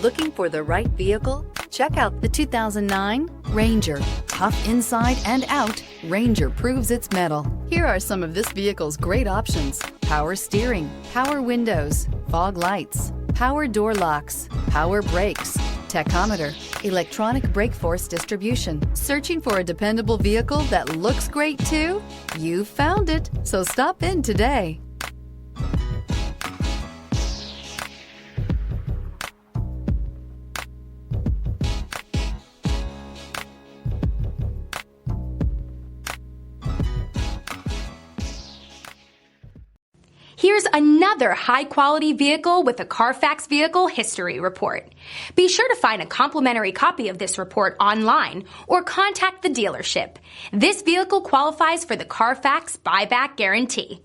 Looking for the right vehicle? Check out the 2009 Ranger. Tough inside and out, Ranger proves its mettle. Here are some of this vehicle's great options: power steering, power windows, fog lights, power door locks, power brakes, tachometer, electronic brake force distribution. Searching for a dependable vehicle that looks great too? You found it, so stop in today. Here's another high-quality vehicle with a Carfax Vehicle History Report. Be sure to find a complimentary copy of this report online or contact the dealership. This vehicle qualifies for the Carfax Buyback Guarantee.